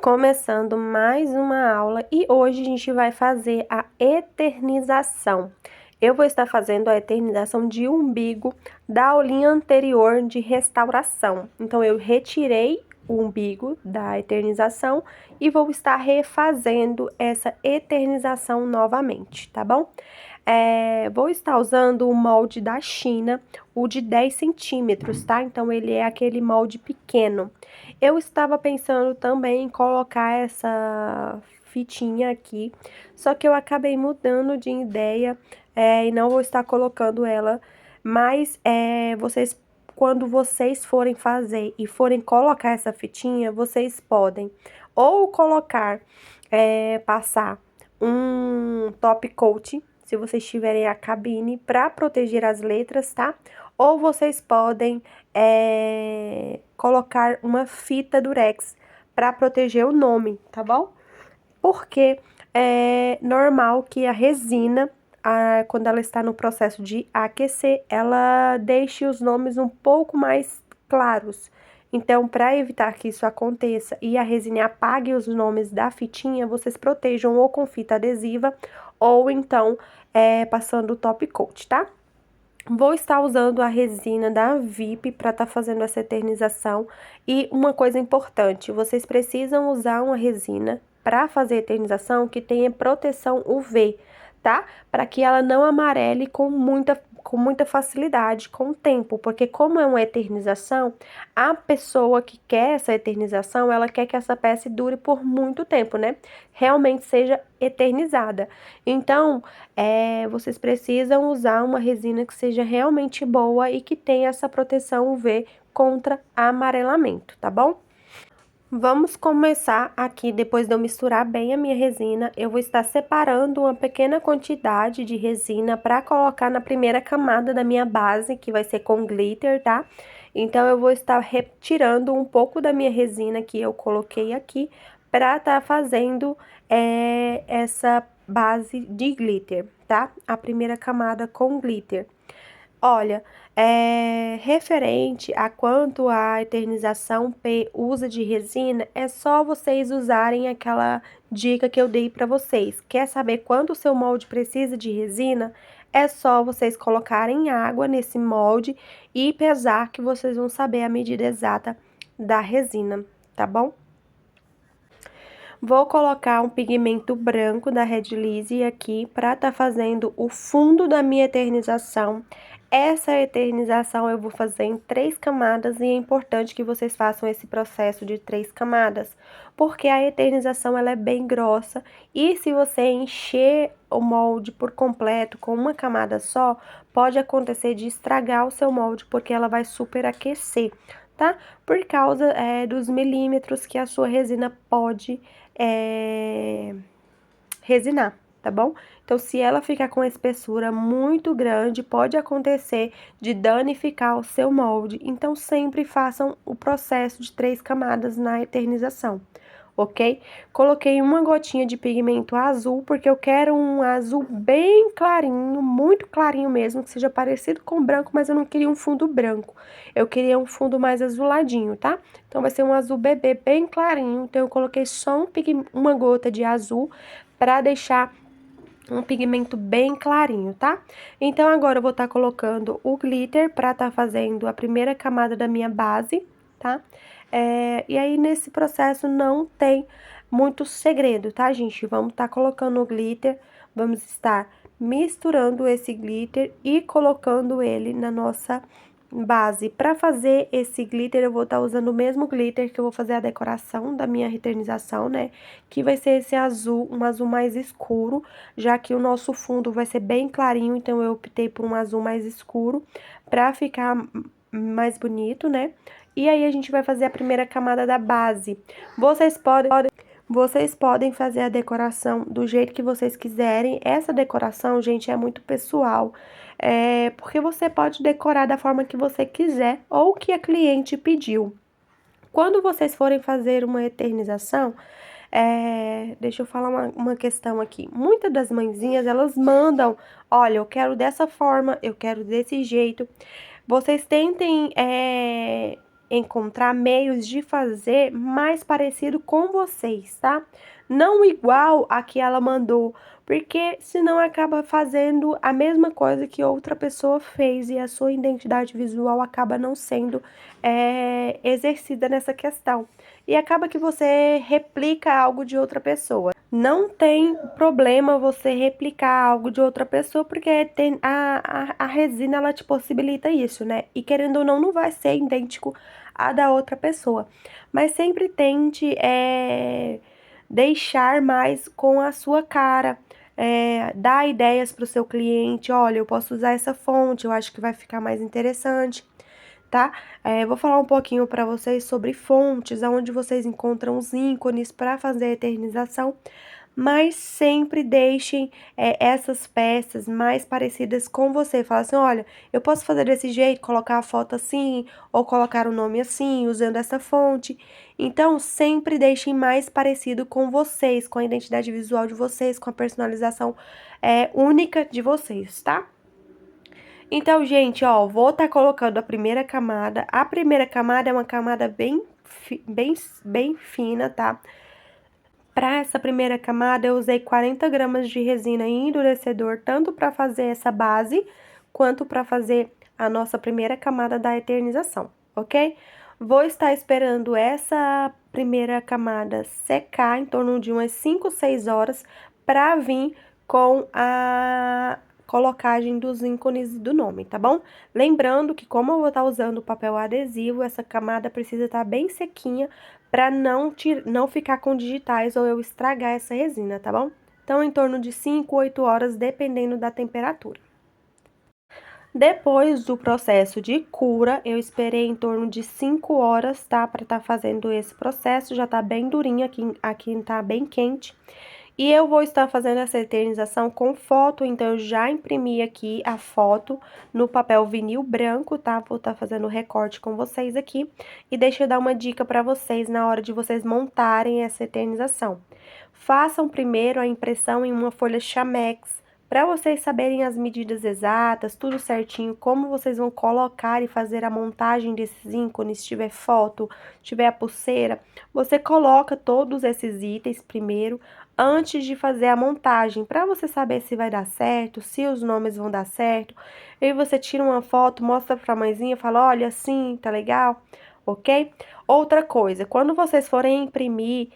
Começando mais uma aula e hoje a gente vai fazer a eternização. Eu vou estar fazendo a eternização de umbigo da aulinha anterior de restauração. Então, eu retirei o umbigo da eternização e vou estar refazendo essa eternização novamente, tá bom? Vou estar usando o molde da China, o de 10 centímetros, tá? Então, ele é aquele molde pequeno. Eu estava pensando também em colocar essa fitinha aqui, só que eu acabei mudando de ideia, e não vou estar colocando ela, mas quando vocês forem fazer e forem colocar essa fitinha, vocês podem ou colocar, passar um top coat, se vocês tiverem a cabine, para proteger as letras, tá? Ou vocês podem colocar uma fita durex para proteger o nome, tá bom? Porque é normal que a resina, quando ela está no processo de aquecer, ela deixe os nomes um pouco mais claros. Então, para evitar que isso aconteça e a resina apague os nomes da fitinha, vocês protejam ou com fita adesiva ou então passando o top coat, tá? Vou estar usando a resina da VIP para estar fazendo essa eternização. E uma coisa importante, vocês precisam usar uma resina para fazer eternização que tenha proteção UV, tá? Para que ela não amarele com muita facilidade com o tempo, porque como é uma eternização, a pessoa que quer essa eternização, ela quer que essa peça dure por muito tempo, né? Realmente seja eternizada. Então, vocês precisam usar uma resina que seja realmente boa e que tenha essa proteção UV contra amarelamento, tá bom? Vamos começar aqui, depois de eu misturar bem a minha resina, eu vou estar separando uma pequena quantidade de resina para colocar na primeira camada da minha base, que vai ser com glitter, tá? Então, eu vou estar retirando um pouco da minha resina que eu coloquei aqui para estar fazendo essa base de glitter, tá? A primeira camada com glitter. Olha, referente a quanto a eternização P usa de resina, é só vocês usarem aquela dica que eu dei para vocês. Quer saber quanto o seu molde precisa de resina? É só vocês colocarem água nesse molde e pesar que vocês vão saber a medida exata da resina, tá bom? Vou colocar um pigmento branco da Red Lizzy aqui para estar fazendo o fundo da minha eternização. Essa eternização eu vou fazer em 3 camadas e é importante que vocês façam esse processo de 3 camadas, porque a eternização ela é bem grossa e se você encher o molde por completo com uma camada só, pode acontecer de estragar o seu molde porque ela vai superaquecer, tá? Por causa dos milímetros que a sua resina pode resinar, tá bom? Então, se ela ficar com espessura muito grande, pode acontecer de danificar o seu molde. Então, sempre façam o processo de 3 camadas na eternização, ok? Coloquei uma gotinha de pigmento azul, porque eu quero um azul bem clarinho, muito clarinho mesmo, que seja parecido com branco, mas eu não queria um fundo branco. Eu queria um fundo mais azuladinho, tá? Então, vai ser um azul bebê bem clarinho. Então, eu coloquei só uma gota de azul para deixar um pigmento bem clarinho, tá? Então, agora eu vou estar colocando o glitter para estar fazendo a primeira camada da minha base, tá? E aí, nesse processo não tem muito segredo, tá, gente? Vamos estar colocando o glitter, vamos estar misturando esse glitter e colocando ele na nossa base. Para fazer esse glitter, eu vou estar usando o mesmo glitter que eu vou fazer a decoração da minha eternização, né? Que vai ser esse azul, um azul mais escuro, já que o nosso fundo vai ser bem clarinho, então eu optei por um azul mais escuro para ficar mais bonito, né? E aí, a gente vai fazer a primeira camada da base. Vocês podem fazer a decoração do jeito que vocês quiserem. Essa decoração, gente, é muito pessoal. Porque você pode decorar da forma que você quiser ou que a cliente pediu. Quando vocês forem fazer uma eternização, deixa eu falar uma questão aqui. Muitas das mãezinhas, elas mandam, olha, eu quero dessa forma, eu quero desse jeito. Vocês tentem encontrar meios de fazer mais parecido com vocês, tá? Não igual a que ela mandou, porque senão acaba fazendo a mesma coisa que outra pessoa fez e a sua identidade visual acaba não sendo exercida nessa questão. E acaba que você replica algo de outra pessoa. Não tem problema você replicar algo de outra pessoa, porque tem a resina, ela te possibilita isso, né? E querendo ou não, não vai ser idêntico à da outra pessoa. Mas sempre tente deixar mais com a sua cara. Dar ideias para o seu cliente. Olha, eu posso usar essa fonte, eu acho que vai ficar mais interessante, tá? Vou falar um pouquinho para vocês sobre fontes, onde vocês encontram os ícones para fazer a eternização, mas sempre deixem essas peças mais parecidas com você. Fala assim, olha, eu posso fazer desse jeito, colocar a foto assim, ou colocar o nome assim, usando essa fonte. Então, sempre deixem mais parecido com vocês, com a identidade visual de vocês, com a personalização única de vocês, tá? Então, gente, ó, vou estar colocando a primeira camada. A primeira camada é uma camada bem fina, tá? Para essa primeira camada, eu usei 40 gramas de resina endurecedor, tanto para fazer essa base, quanto para fazer a nossa primeira camada da eternização, ok? Vou estar esperando essa primeira camada secar em torno de umas 5, 6 horas para vir com a colocagem dos ícones do nome, tá bom? Lembrando que como eu vou estar usando papel adesivo, essa camada precisa estar bem sequinha para não ficar com digitais ou eu estragar essa resina, tá bom? Então, em torno de 5, 8 horas, dependendo da temperatura. Depois do processo de cura, eu esperei em torno de 5 horas, tá? Para estar fazendo esse processo, já tá bem durinho, aqui tá bem quente. E eu vou estar fazendo essa eternização com foto, então eu já imprimi aqui a foto no papel vinil branco, tá? Vou estar fazendo o recorte com vocês aqui. E deixa eu dar uma dica para vocês na hora de vocês montarem essa eternização. Façam primeiro a impressão em uma folha Chamex, para vocês saberem as medidas exatas, tudo certinho, como vocês vão colocar e fazer a montagem desses ícones, se tiver foto, se tiver a pulseira, você coloca todos esses itens primeiro, antes de fazer a montagem, para você saber se vai dar certo, se os nomes vão dar certo. Aí você tira uma foto, mostra pra mãezinha, fala, olha, assim, tá legal? Ok? Outra coisa, quando vocês forem imprimir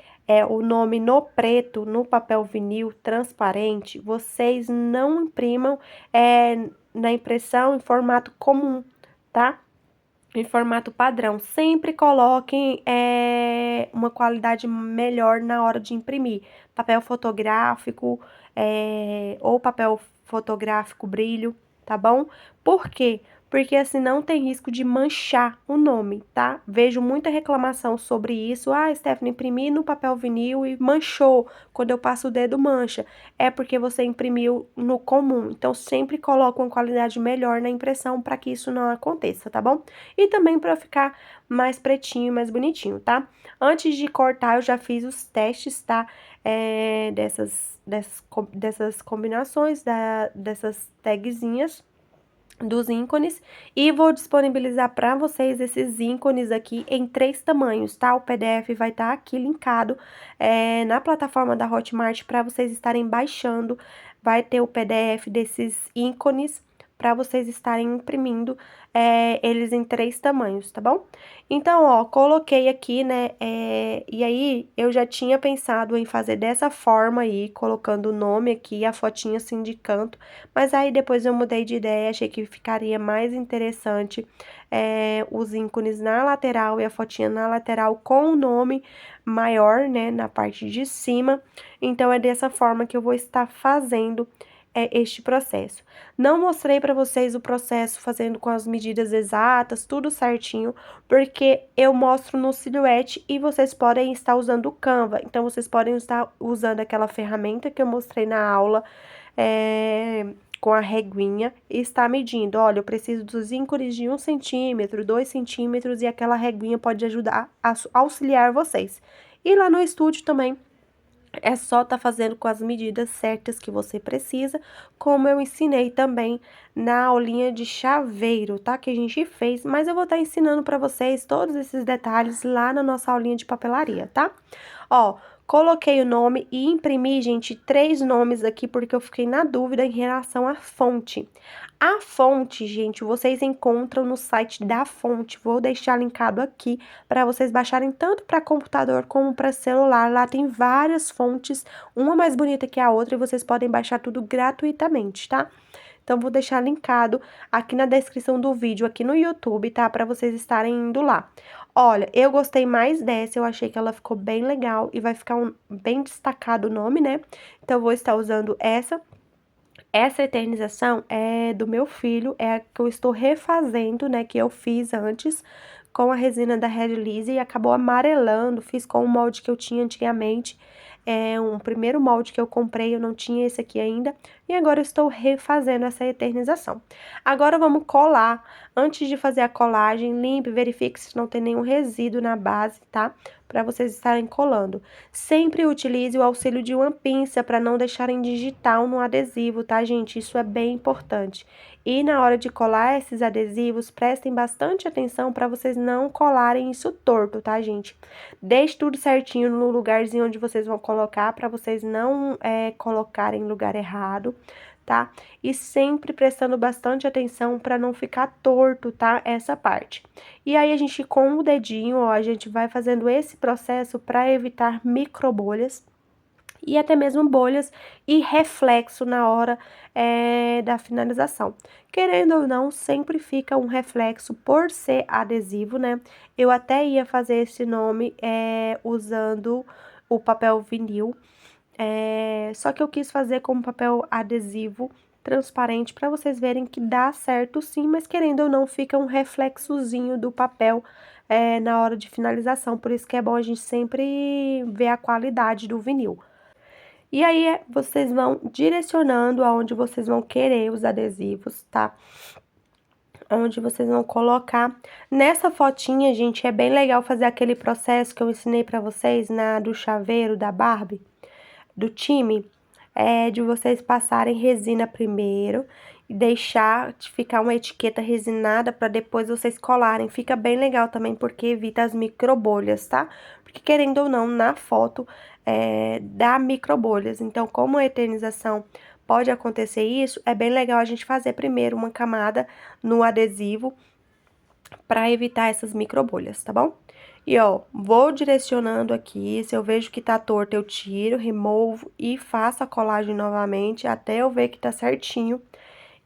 o nome no preto, no papel vinil transparente, vocês não imprimam na impressão em formato comum, tá? Em formato padrão. Sempre coloquem uma qualidade melhor na hora de imprimir. Papel fotográfico ou papel fotográfico brilho, tá bom? Por quê? Porque assim não tem risco de manchar o nome, tá? Vejo muita reclamação sobre isso. Ah, Stephanie, imprimi no papel vinil e manchou. Quando eu passo o dedo, mancha. É porque você imprimiu no comum. Então, sempre coloca uma qualidade melhor na impressão para que isso não aconteça, tá bom? E também para ficar mais pretinho, mais bonitinho, tá? Antes de cortar, eu já fiz os testes, tá? Dessas combinações, dessas tagzinhas dos ícones e vou disponibilizar para vocês esses ícones aqui em 3 tamanhos, tá? O PDF vai estar aqui linkado na plataforma da Hotmart para vocês estarem baixando, vai ter o PDF desses ícones para vocês estarem imprimindo eles em 3 tamanhos, tá bom? Então, ó, coloquei aqui, né, e aí eu já tinha pensado em fazer dessa forma aí, colocando o nome aqui, a fotinha assim de canto, mas aí depois eu mudei de ideia, achei que ficaria mais interessante os ícones na lateral e a fotinha na lateral com o nome maior, né, na parte de cima. Então, é dessa forma que eu vou estar fazendo este processo. Não mostrei para vocês o processo fazendo com as medidas exatas, tudo certinho, porque eu mostro no Silhouette e vocês podem estar usando o Canva. Então, vocês podem estar usando aquela ferramenta que eu mostrei na aula, com a reguinha, e está medindo. Olha, eu preciso dos ícones de 1 centímetro, 2 centímetros, e aquela reguinha pode ajudar a auxiliar vocês. E lá no estúdio também, É só tá fazendo com as medidas certas que você precisa, como eu ensinei também na aulinha de chaveiro, tá? Que a gente fez, mas eu vou estar ensinando para vocês todos esses detalhes lá na nossa aulinha de papelaria, tá? Ó, coloquei o nome e imprimi, gente, 3 nomes aqui porque eu fiquei na dúvida em relação à fonte. A fonte, gente, vocês encontram no site da Fonte. Vou deixar linkado aqui para vocês baixarem tanto para computador como para celular. Lá tem várias fontes, uma mais bonita que a outra, e vocês podem baixar tudo gratuitamente, tá? Então, vou deixar linkado aqui na descrição do vídeo, aqui no YouTube, tá? Para vocês estarem indo lá. Olha, eu gostei mais dessa, eu achei que ela ficou bem legal e vai ficar bem destacado o nome, né? Então, eu vou estar usando essa. Essa eternização é do meu filho, é a que eu estou refazendo, né, que eu fiz antes com a resina da Red Lise e acabou amarelando, fiz com o molde que eu tinha antigamente, um primeiro molde que eu comprei, eu não tinha esse aqui ainda, e agora eu estou refazendo essa eternização. Agora vamos colar. Antes de fazer a colagem, limpe, verifique se não tem nenhum resíduo na base, tá? Para vocês estarem colando. Sempre utilize o auxílio de uma pinça para não deixarem digital no adesivo, tá, gente? Isso é bem importante. E na hora de colar esses adesivos, prestem bastante atenção para vocês não colarem isso torto, tá, gente? Deixe tudo certinho no lugarzinho onde vocês vão colocar, para vocês não colocarem em lugar errado, tá? E sempre prestando bastante atenção para não ficar torto, tá? Essa parte. E aí, a gente, com o dedinho, ó, a gente vai fazendo esse processo para evitar microbolhas e até mesmo bolhas e reflexo na hora da finalização. Querendo ou não, sempre fica um reflexo por ser adesivo, né? Eu até ia fazer esse nome usando o papel vinil, só que eu quis fazer com papel adesivo transparente para vocês verem que dá certo sim, mas querendo ou não, fica um reflexozinho do papel na hora de finalização, por isso que é bom a gente sempre ver a qualidade do vinil. E aí, vocês vão direcionando aonde vocês vão querer os adesivos, tá? Onde vocês vão colocar. Nessa fotinha, gente, é bem legal fazer aquele processo que eu ensinei pra vocês do chaveiro da Barbie, do time, de vocês passarem resina primeiro e deixar de ficar uma etiqueta resinada para depois vocês colarem. Fica bem legal também porque evita as microbolhas, tá? Porque querendo ou não, na foto dá microbolhas. Então, como a eternização pode acontecer isso, é bem legal a gente fazer primeiro uma camada no adesivo para evitar essas microbolhas, tá bom? E ó, vou direcionando aqui, se eu vejo que tá torto, eu tiro, removo e faço a colagem novamente até eu ver que tá certinho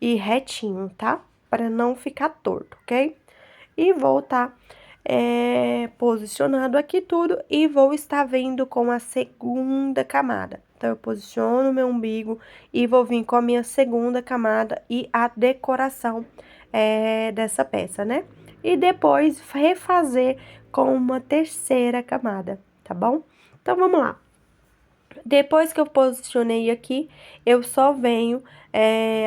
e retinho, tá? Para não ficar torto, ok? E vou tá posicionando aqui tudo e vou estar vindo com a segunda camada. Então, eu posiciono o meu umbigo e vou vir com a minha segunda camada e a decoração dessa peça, né? E depois refazer com uma terceira camada, tá bom? Então, vamos lá. Depois que eu posicionei aqui, eu só venho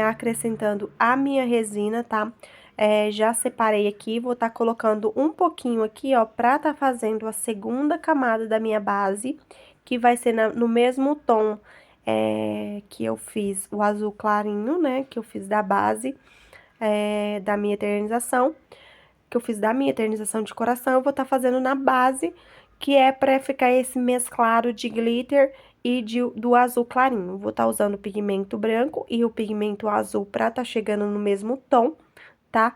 acrescentando a minha resina, tá? Já separei aqui, vou estar colocando um pouquinho aqui, ó, pra tá fazendo a segunda camada da minha base, que vai ser no mesmo tom que eu fiz o azul clarinho, né? Que eu fiz da base da minha eternização, de coração, eu vou estar fazendo na base, que é pra ficar esse mesclado de glitter e do azul clarinho. Vou estar usando o pigmento branco e o pigmento azul pra tá chegando no mesmo tom, tá?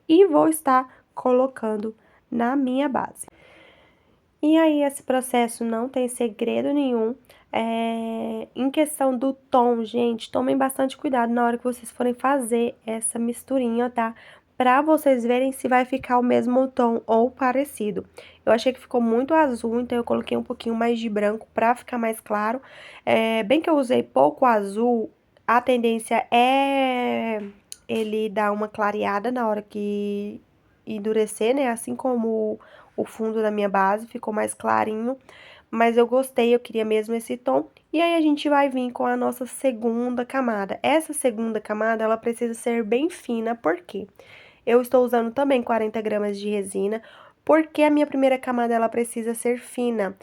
E vou estar colocando na minha base. E aí, esse processo não tem segredo nenhum. Em questão do tom, gente, tomem bastante cuidado na hora que vocês forem fazer essa misturinha, tá? Pra vocês verem se vai ficar o mesmo tom ou parecido. Eu achei que ficou muito azul, então eu coloquei um pouquinho mais de branco pra ficar mais claro. Bem que eu usei pouco azul, a tendência é ele dar uma clareada na hora que endurecer, né? Assim como o fundo da minha base ficou mais clarinho, mas eu gostei, eu queria mesmo esse tom. E aí, a gente vai vir com a nossa segunda camada. Essa segunda camada, ela precisa ser bem fina, por quê? Eu estou usando também 40 gramas de resina, porque a minha primeira camada, ela precisa ser fina.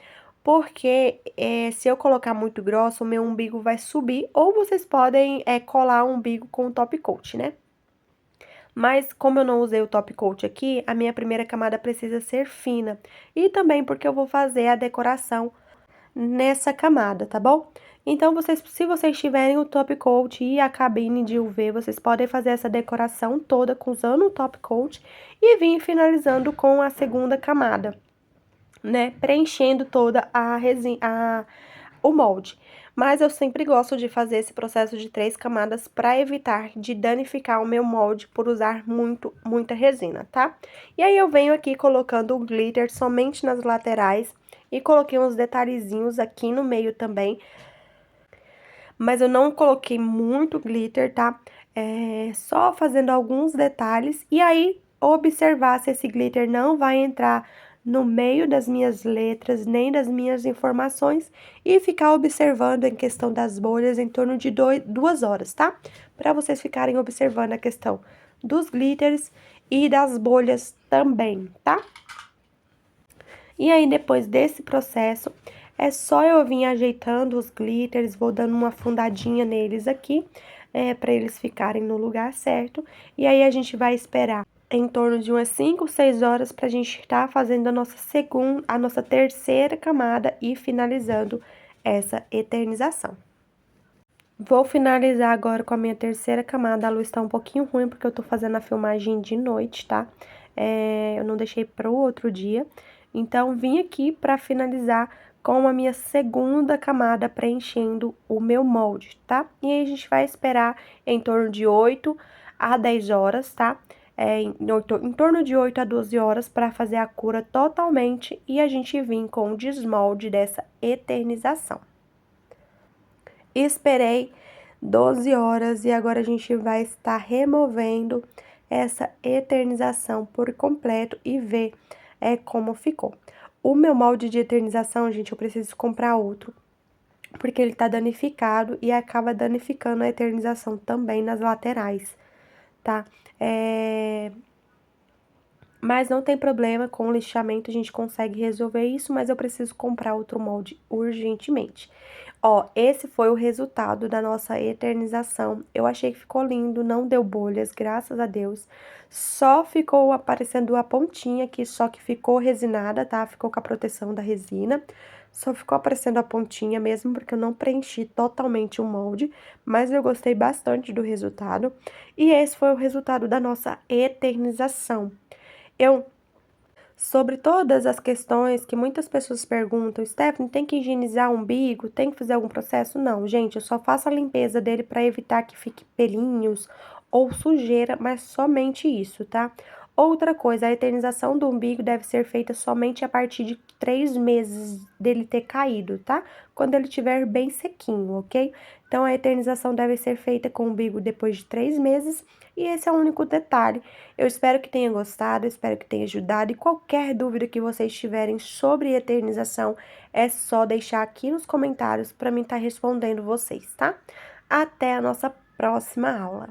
porque se eu colocar muito grossa, o meu umbigo vai subir, ou vocês podem colar o umbigo com o top coat, né? Mas como eu não usei o top coat aqui, a minha primeira camada precisa ser fina. E também porque eu vou fazer a decoração nessa camada, tá bom? Então, se vocês tiverem o top coat e a cabine de UV, vocês podem fazer essa decoração toda usando o top coat e vir finalizando com a segunda camada, né? Preenchendo toda a resina, o molde. Mas eu sempre gosto de fazer esse processo de 3 camadas para evitar de danificar o meu molde por usar muita resina, tá? E aí eu venho aqui colocando o glitter somente nas laterais e coloquei uns detalhezinhos aqui no meio também. Mas eu não coloquei muito glitter, tá? Só fazendo alguns detalhes. E aí, observar se esse glitter não vai entrar no meio das minhas letras, nem das minhas informações. E ficar observando em questão das bolhas em torno de 2 horas, tá? Para vocês ficarem observando a questão dos glitters e das bolhas também, tá? E aí, depois desse processo, é só eu vir ajeitando os glitters, vou dando uma fundadinha neles aqui, para eles ficarem no lugar certo. E aí, a gente vai esperar em torno de umas 5, 6 horas pra gente estar fazendo a nossa terceira camada e finalizando essa eternização. Vou finalizar agora com a minha terceira camada. A luz tá um pouquinho ruim porque eu tô fazendo a filmagem de noite, tá? Eu não deixei pro outro dia. Então, vim aqui pra finalizar com a minha segunda camada preenchendo o meu molde, tá? E aí, a gente vai esperar em torno de 8 a 10 horas, tá? Em torno de 8 a 12 horas para fazer a cura totalmente e a gente vir com o desmolde dessa eternização. Esperei 12 horas e agora a gente vai estar removendo essa eternização por completo e ver como ficou. O meu molde de eternização, gente, eu preciso comprar outro, porque ele tá danificado e acaba danificando a eternização também nas laterais, tá? Mas não tem problema, com o lixamento a gente consegue resolver isso, mas eu preciso comprar outro molde urgentemente. Ó, esse foi o resultado da nossa eternização. Eu achei que ficou lindo, não deu bolhas, graças a Deus. Só ficou aparecendo a pontinha aqui, só que ficou resinada, tá? Ficou com a proteção da resina. Só ficou aparecendo a pontinha mesmo, porque eu não preenchi totalmente o molde, mas eu gostei bastante do resultado. E esse foi o resultado da nossa eternização. Sobre todas as questões que muitas pessoas perguntam, Stephanie, tem que higienizar o umbigo? Tem que fazer algum processo? Não, gente, eu só faço a limpeza dele para evitar que fique pelinhos ou sujeira, mas somente isso, tá? Outra coisa, a eternização do umbigo deve ser feita somente a partir de 3 meses dele ter caído, tá? Quando ele estiver bem sequinho, ok? Então, a eternização deve ser feita com o umbigo depois de 3 meses e esse é o único detalhe. Eu espero que tenha gostado, espero que tenha ajudado e qualquer dúvida que vocês tiverem sobre eternização, é só deixar aqui nos comentários para mim estar respondendo vocês, tá? Até a nossa próxima aula.